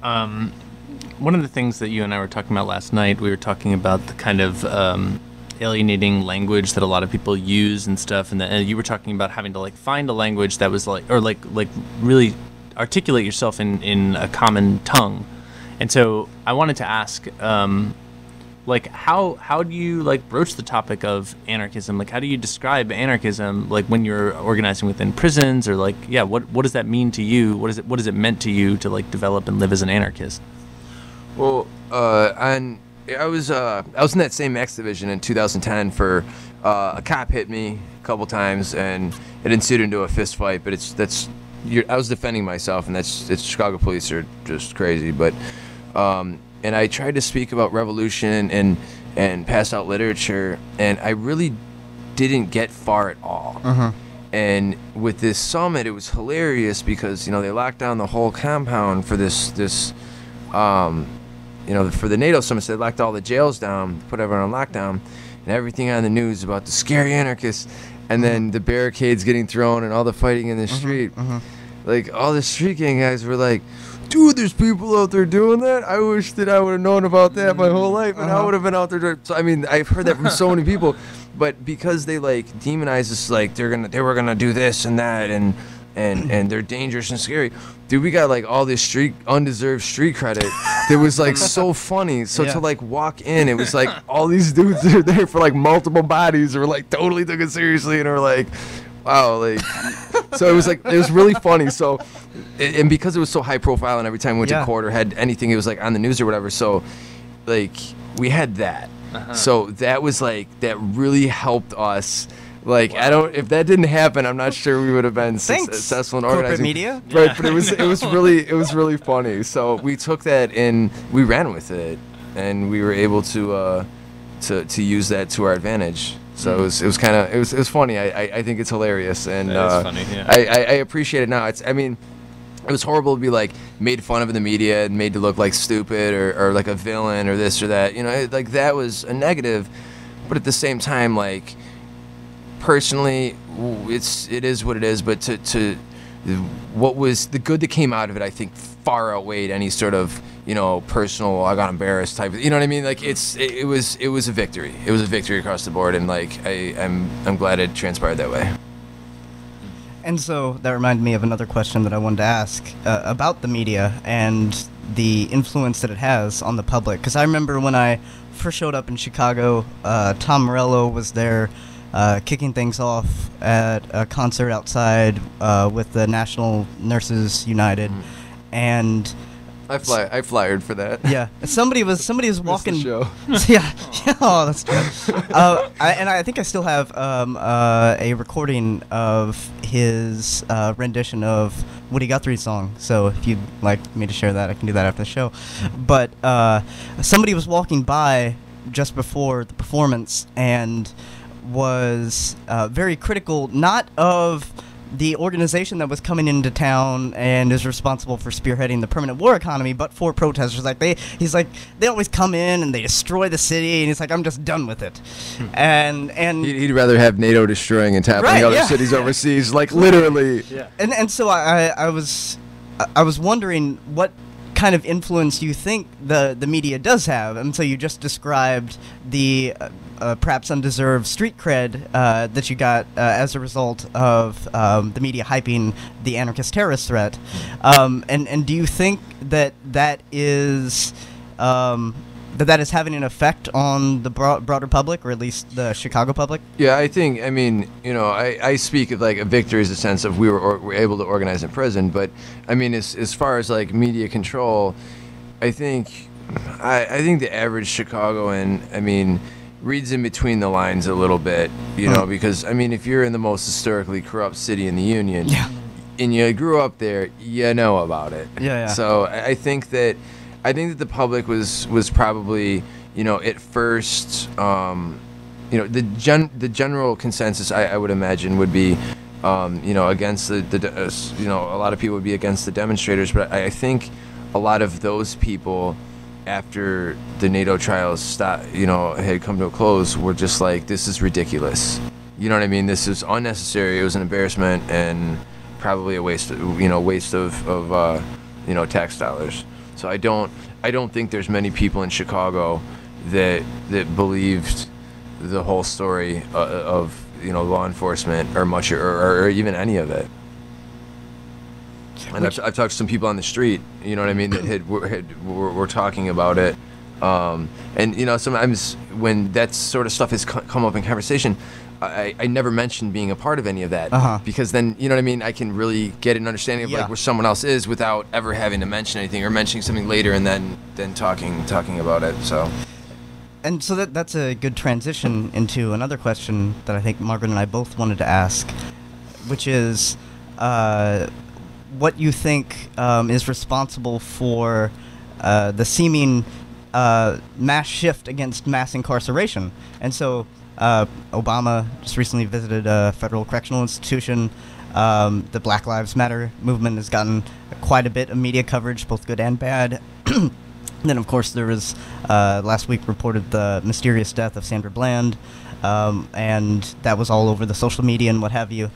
One of the things that you and I were talking about last night, we were talking about the kind of alienating language that a lot of people use and stuff, and you were talking about having to like find a language that was like, or like really articulate yourself in a common tongue. And so I wanted to ask, like, how do you like broach the topic of anarchism? Like, how do you describe anarchism, like when you're organizing within prisons, or like, yeah, what does that mean to you? What is it meant to you to like develop and live as an anarchist? Well, I was in that same X division in 2010 for a cop hit me a couple times, and it ensued into a fist fight. But I was defending myself, and it's Chicago police are just crazy. But and I tried to speak about revolution and pass out literature, and I really didn't get far at all. And with this summit, it was hilarious because, you know, they locked down the whole compound for this you know, for the NATO summit. So they locked all the jails down, put everyone on lockdown, and everything on the news about the scary anarchists, and then the barricades getting thrown and all the fighting in the street. Like, all the street gang guys were like, dude, there's people out there doing that. I wish that I would have known about that my whole life, and I would have been out there doing. So I mean, I've heard that from so many people, but because they like demonize us, like they were gonna do this and that, and they're dangerous and scary. Dude, we got like all this undeserved street credit that was like so funny. So to like walk in, it was like all these dudes that are there for like multiple bodies were like totally took it seriously, and were like, wow, like. So it was really funny. So, and because it was so high profile, and every time we went to court or had anything, it was like on the news or whatever. So, like, we had that. So that was like, that really helped us. Like, if that didn't happen, I'm not sure we would have been successful in organizing. Corporate media? Right, but it was really funny. So we took that and we ran with it, and we were able to use that to our advantage. So it was funny. I think it's hilarious, and funny, yeah. I appreciate it now. It was horrible to be like made fun of in the media and made to look like stupid or like a villain or this or that. You know, like that was a negative, but at the same time, like, personally, it is what it is. But to what was the good that came out of it, I think far outweighed any sort of, you know, personal I got embarrassed type of, you know what I mean? Like it was a victory. It was a victory across the board, and like I'm glad it transpired that way. And so that reminded me of another question that I wanted to ask about the media and the influence that it has on the public. Because I remember when I first showed up in Chicago, Tom Morello was there kicking things off at a concert outside with the National Nurses United, and I flyered for that. Yeah, somebody was walking. The show. Yeah. Oh, that's true. I think I still have a recording of his rendition of Woody Guthrie's song. So if you'd like me to share that, I can do that after the show. But somebody was walking by just before the performance and was very critical, not of the organization that was coming into town and is responsible for spearheading the permanent war economy, but for protesters. Like he's like, they always come in and they destroy the city, and he's like, I'm just done with it. And he'd rather have NATO destroying and tapping other cities overseas, like literally. Yeah. And so I was wondering what kind of influence you think the media does have. And so you just described the perhaps undeserved street cred that you got as a result of the media hyping the anarchist terrorist threat. And do you think that is that is having an effect on the broader public, or at least the Chicago public? Yeah, I think, I mean, I speak of like a victory as a sense of we were able to organize in prison, but I mean, as far as like media control, I think the average Chicagoan, I mean, reads in between the lines a little bit, because I mean, if you're in the most historically corrupt city in the Union, and you grew up there, you know about it. Yeah. So I think that the public was probably, at first, the general consensus I would imagine would be, against a lot of people would be against the demonstrators, but I think a lot of those people, after the NATO trials had come to a close, were just like, this is ridiculous. You know what I mean? This is unnecessary. It was an embarrassment and probably a waste of tax dollars. So I don't think there's many people in Chicago that believed the whole story of law enforcement or much or even any of it. And I've talked to some people on the street, you know what I mean, that were talking about it. And sometimes when that sort of stuff has come up in conversation, I never mentioned being a part of any of that, because then, you know what I mean, I can really get an understanding of like where someone else is without ever having to mention anything or mentioning something later and then talking about it. So. And so that's a good transition into another question that I think Margaret and I both wanted to ask, which is what you think is responsible for the seeming mass shift against mass incarceration. And so Obama just recently visited a federal correctional institution. The Black Lives Matter movement has gotten quite a bit of media coverage, both good and bad. And then, of course, there was last week reported the mysterious death of Sandra Bland, and that was all over the social media and what have you.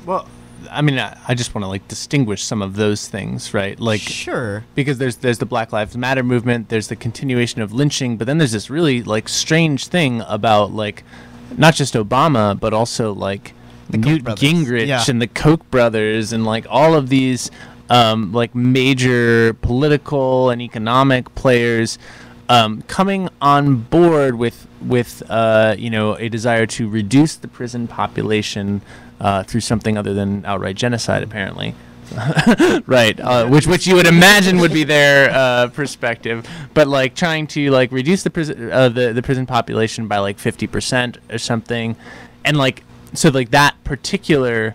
Well, I mean, I just want to like distinguish some of those things, right? Like, sure, because there's the Black Lives Matter movement, there's the continuation of lynching, but then there's this really like strange thing about like not just Obama, but also like Newt Gingrich and the Koch brothers and like all of these like major political and economic players coming on board with a desire to reduce the prison population through something other than outright genocide, apparently. Right, which you would imagine would be their perspective, but like trying to like reduce the prison population by like 50% or something, and like so like that particular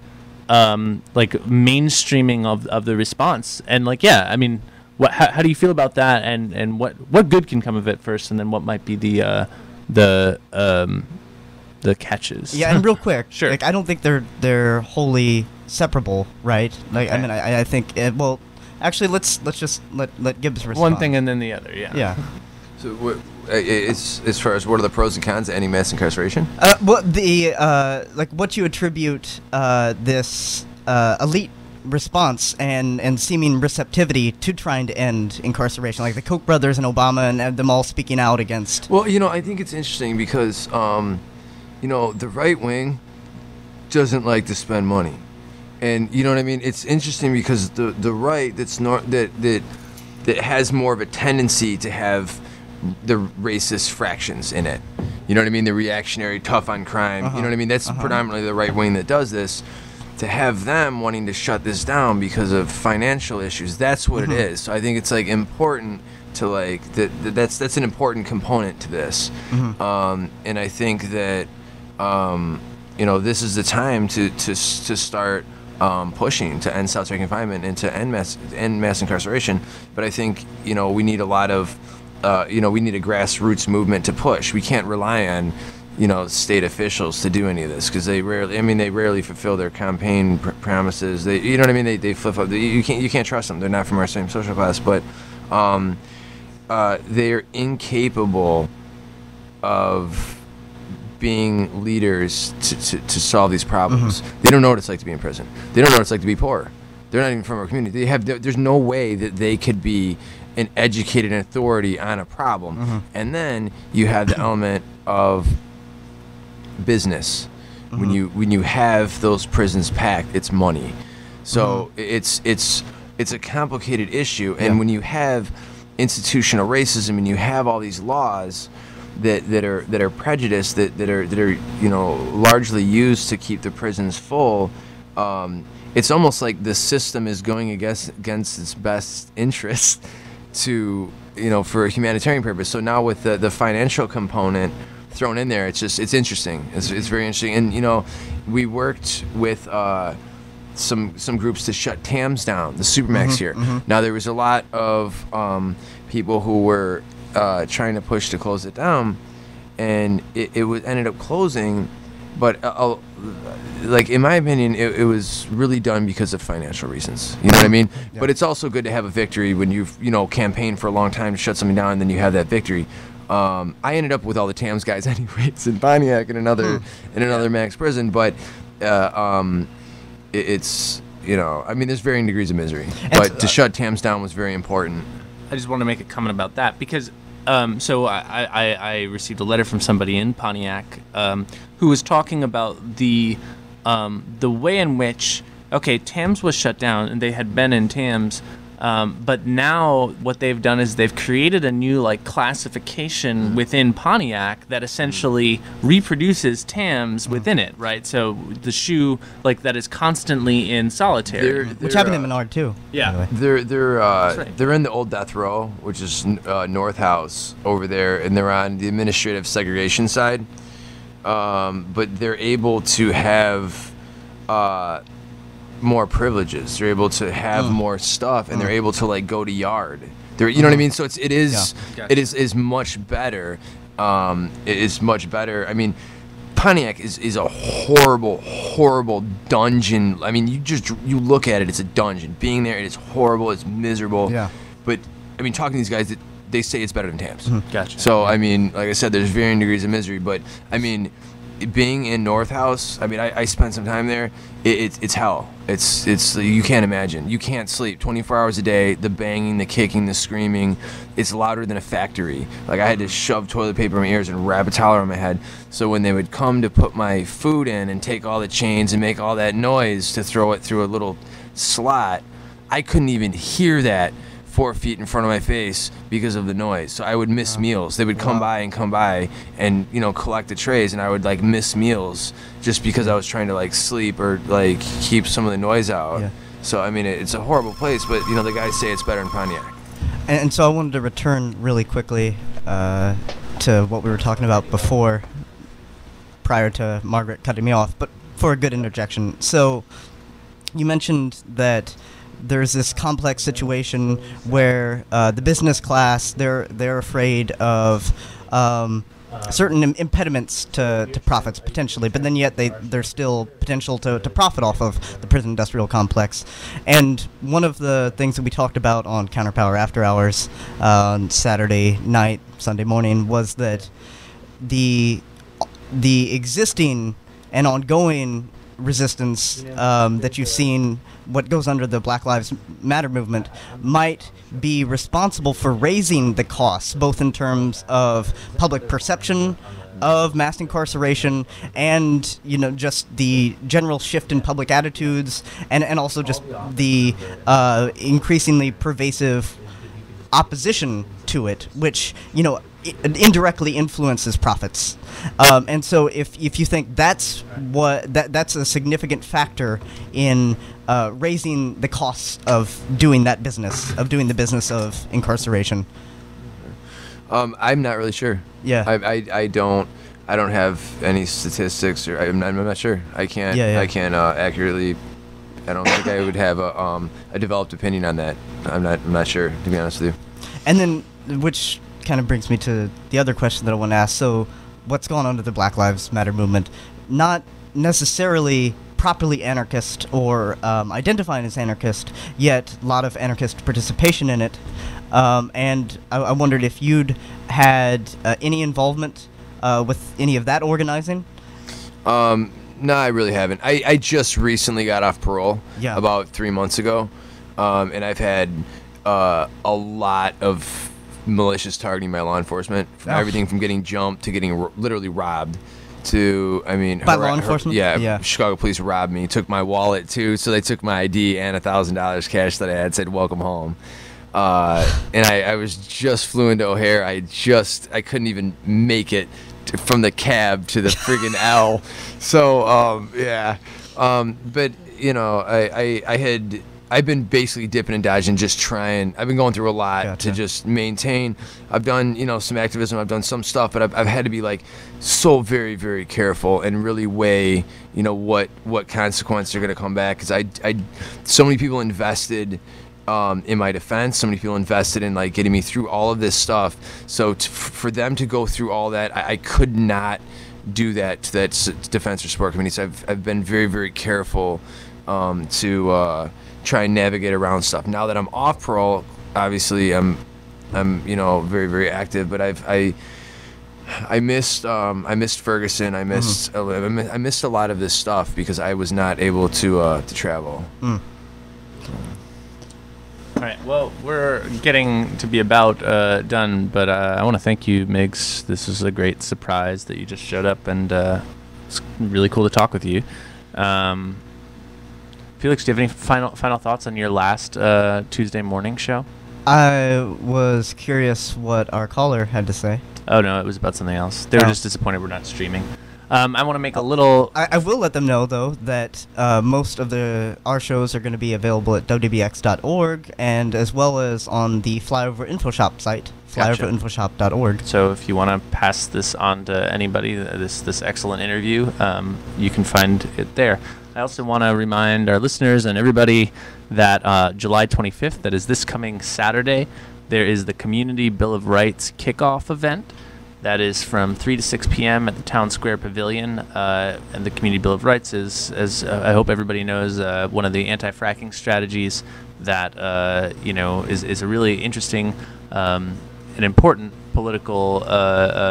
like mainstreaming of the response, and like I mean, how do you feel about that, and what good can come of it first, and then what might be the catches? Yeah, and real quick, sure. Like I don't think they're wholly separable, right? Like okay. I mean, I think well, actually, let's just let Gibbs respond. One thing and then the other, yeah. So it's as far as what are the pros and cons of any mass incarceration? Well, the like what you attribute this elite response and seeming receptivity to trying to end incarceration, like the Koch brothers and Obama and them all speaking out against. Well, I think it's interesting because the right wing doesn't like to spend money, and you know what I mean. It's interesting because the right that has more of a tendency to have the racist fractions in it. You know what I mean? The reactionary, tough on crime. You know what I mean? That's predominantly the right wing that does this. To have them wanting to shut this down because of financial issues, that's what it is. So I think it's like important to like that's an important component to this. And I think that this is the time to start pushing to end solitary confinement and to end mass incarceration. But I think we need a lot of we need a grassroots movement to push. We can't rely on state officials to do any of this because they rarely fulfill their campaign promises. They they flip up. You can't trust them. They're not from our same social class, but they're incapable of being leaders to solve these problems. They don't know what it's like to be in prison. They don't know what it's like to be poor. They're not even from our community. There's no way that they could be an educated authority on a problem. And then you have the element of business. When you have those prisons packed, it's money. So it's a complicated issue. And when you have institutional racism and you have all these laws that are prejudiced, that are largely used to keep the prisons full, it's almost like the system is going against its best interest to for a humanitarian purpose. So now with the financial component thrown in there, it's interesting. It's very interesting. And we worked with some groups to shut TAMS down, the Supermax here. Now there was a lot of people who were trying to push to close it down, and it ended up closing. But like in my opinion, it was really done because of financial reasons. You know what I mean? But it's also good to have a victory when you've campaigned for a long time to shut something down, and then you have that victory. I ended up with all the TAMS guys anyways in Pontiac in another max prison, but it's there's varying degrees of misery. But to shut TAMS down was very important. I just want to make a comment about that because so I received a letter from somebody in Pontiac who was talking about the way in which TAMS was shut down and they had been in TAMS. But now what they've done is they've created a new classification within Pontiac that essentially reproduces TAMS within it, right? So the shoe that is constantly in solitary, which happened in Menard too. Yeah, they're in the old death row, which is North House over there, and they're on the administrative segregation side. But they're able to have more privileges. They're able to have more stuff, and they're able to go to yard. You know what I mean? So it is much better. It is much better. I mean, Pontiac is a horrible dungeon. I mean, you look at it, it's a dungeon. Being there, it is horrible. It's miserable. Yeah. But I mean, talking to these guys, they say it's better than TAMS. Gotcha. So I mean, like I said, there's varying degrees of misery. But I mean, being in North House, I mean, I spent some time there. It's hell. It's you can't imagine. You can't sleep 24 hours a day. The banging, the kicking, the screaming. It's louder than a factory. I had to shove toilet paper in my ears and wrap a towel around my head. So when they would come to put my food in and take all the chains and make all that noise to throw it through a little slot, I couldn't even hear that 4 feet in front of my face because of the noise. So I would miss meals. They would come by and collect the trays, and I would miss meals just because I was trying to sleep or keep some of the noise out. Yeah. So I mean, it's a horrible place, but the guys say it's better in Pontiac. And so I wanted to return really quickly to what we were talking about before, prior to Margaret cutting me off, but for a good interjection. So you mentioned that there's this complex situation where the business class, they're afraid of certain impediments to profits potentially, but then yet there's still potential to profit off of the prison industrial complex. And one of the things that we talked about on Counterpower After Hours on Saturday night, Sunday morning, was that the existing and ongoing resistance that you've seen, what goes under the Black Lives Matter movement, might be responsible for raising the costs, both in terms of public perception of mass incarceration and just the general shift in public attitudes, and also just the increasingly pervasive opposition to it, which it indirectly influences profits. And so if you think that's a significant factor in raising the costs of doing the business of incarceration. I'm not really sure. Yeah. I don't have any statistics, or I'm not sure. I can't. Yeah. I can't accurately. I don't think I would have a developed opinion on that. I'm not sure, to be honest with you. And then, which kind of brings me to the other question that I want to ask. So, what's going on with the Black Lives Matter movement? Not necessarily properly anarchist or identifying as anarchist, yet a lot of anarchist participation in it. And I wondered if you'd had any involvement with any of that organizing? No, I really haven't. I just recently got off parole about 3 months ago, and I've had a lot of malicious targeting by law enforcement. Everything from getting jumped to getting literally robbed. To, I mean, by law enforcement? Yeah, Chicago police robbed me, took my wallet too, so they took my ID and $1,000 cash that I had, said welcome home. And I was just flew into O'Hare. I couldn't even make it from the cab to the friggin' L. So, but, you know, I've been basically dipping and dodging, just trying. I've been going through a lot to just maintain. I've done, you know, some activism. I've done some stuff, but I've had to be like so very, very careful and really weigh, you know, what consequences are going to come back. Because so many people invested in my defense. So many people invested in like getting me through all of this stuff. So for them to go through all that, I could not do that to that defense or support committee. So I've been very, very careful to try and navigate around stuff. Now that I'm off parole, obviously I'm you know, very, very active. But I missed Ferguson. I missed I missed a lot of this stuff because I was not able to travel. All right. Well, we're getting to be about done, but I want to thank you, Miggs. This was a great surprise that you just showed up, and it's really cool to talk with you. Felix, do you have any final thoughts on your last Tuesday morning show? I was curious what our caller had to say. Oh, no, it was about something else. They were just disappointed we're not streaming. I want to make a little... I will let them know, though, that most of our shows are going to be available at WDBX.org and as well as on the Flyover Info Shop site, flyoverinfoshop.org. So if you want to pass this on to anybody, this excellent interview, you can find it there. I also want to remind our listeners and everybody that July 25th, that is this coming Saturday, there is the Community Bill of Rights kickoff event. That is from 3 to 6 p.m. at the Town Square Pavilion. And the Community Bill of Rights is, as I hope everybody knows, one of the anti-fracking strategies that you know, is a really interesting and important political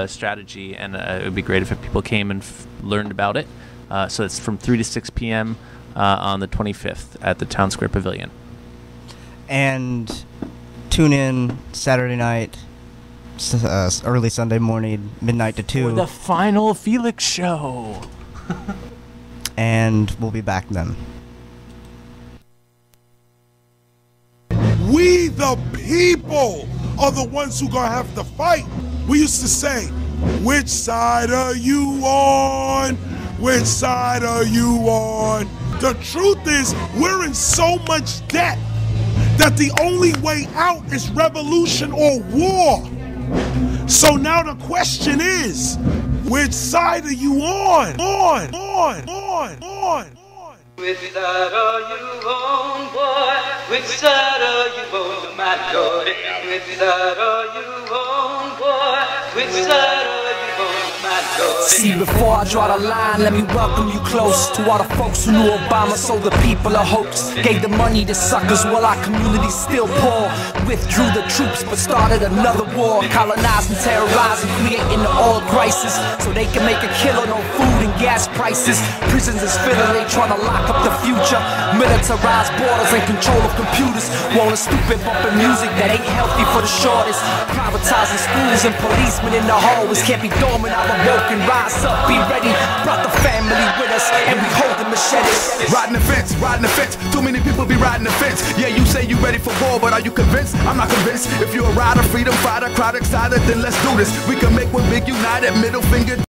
strategy. And it would be great if people came and learned about it. So it's from 3 to 6 p.m. On the 25th at the Town Square Pavilion. And tune in Saturday night, early Sunday morning, midnight to 2. For the final Felix show. And we'll be back then. We the people are the ones who gonna have to fight. We used to say, which side are you on? Which side are you on? The truth is, we're in so much debt that the only way out is revolution or war. So now the question is, which side are you on? Which side are you on, boy? Which side are you on, my lord? Which side are you on, boy? Which side are you on, my lord? See, before I draw the line, let me welcome you close to all the folks who knew Obama sold the people a hoax. Gave the money to suckers while our community's still poor. Withdrew the troops but started another war. Colonizing, terrorizing, creating the oil crisis so they can make a kill on no food and gas prices. Prisons is filling, they trying to lock up the future. Militarized borders and control of computers. Wanting stupid bumping music that ain't healthy for the shortest. Privatizing schools and policemen in the hallways. Can't be dormant, I'm awoken. Rise up, be ready. Brought the family with us and we hold the machetes. Riding the fence, too many people be riding the fence. Yeah, you say you ready for war, but are you convinced? I'm not convinced. If you're a rider, freedom fighter, crowd excited, then let's do this. We can make one big united, middle finger